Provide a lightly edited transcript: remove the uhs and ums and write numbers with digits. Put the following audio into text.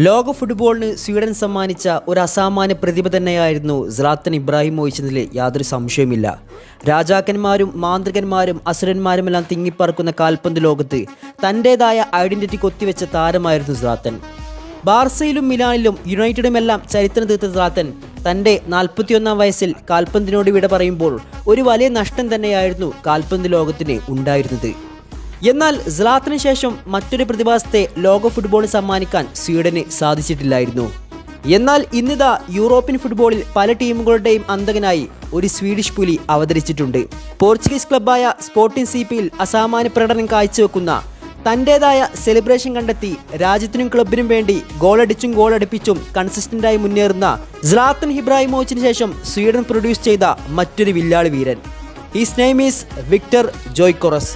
ലോക ഫുട്ബോളിന് സ്വീഡൻ സമ്മാനിച്ച ഒരു അസാമാന്യ പ്രതിഭ തന്നെയായിരുന്നു സ്ലാത്തൻ ഇബ്രാഹിമോവിച്ച് എന്നതിൽ യാതൊരു സംശയവുമില്ല. രാജാക്കന്മാരും മാന്ത്രികന്മാരും അസുരന്മാരുമെല്ലാം തിങ്ങിപ്പറക്കുന്ന കാൽപന്ത് ലോകത്ത് തൻ്റേതായ ഐഡന്റിറ്റി കൊത്തിവെച്ച താരമായിരുന്നു സ്ലാത്തൻ. ബാർസയിലും മിലാനിലും യുണൈറ്റഡുമെല്ലാം ചരിത്രം തീർത്ത സ്ലാത്തൻ തൻ്റെ 41-ാം വയസ്സിൽ കാൽപന്തിനോട് വിട പറയുമ്പോൾ ഒരു വലിയ നഷ്ടം തന്നെയായിരുന്നു കാൽപന്ത് ലോകത്തിന് ഉണ്ടായിരുന്നത്. എന്നാൽ സ്ലാത്തന് ശേഷം മറ്റൊരു പ്രതിഭാസത്തെ ലോക ഫുട്ബോളിന് സമ്മാനിക്കാൻ സ്വീഡന് സാധിച്ചിട്ടില്ലായിരുന്നു. എന്നാൽ ഇന്നിതാ യൂറോപ്യൻ ഫുട്ബോളിൽ പല ടീമുകളുടെയും അന്തകനായി ഒരു സ്വീഡിഷ് പുലി അവതരിച്ചിട്ടുണ്ട്. പോർച്ചുഗീസ് ക്ലബ്ബായ സ്പോർട്ടിംഗ് സിപിയിൽ അസാമാന്യ പ്രകടനം കാഴ്ചവെക്കുന്ന, തൻ്റേതായ സെലിബ്രേഷൻ കണ്ടെത്തി രാജ്യത്തിനും ക്ലബിനും വേണ്ടി ഗോളടിച്ചും ഗോളടിപ്പിച്ചും കൺസിസ്റ്റന്റായി മുന്നേറുന്ന സ്ലാത്തൻ ഇബ്രാഹിമോവിച്ചിന് ശേഷം സ്വീഡൻ പ്രൊഡ്യൂസ് ചെയ്ത മറ്റൊരു വില്ലാളി വീരൻ. His name is Victor ജോയ്ക്കൊറസ്.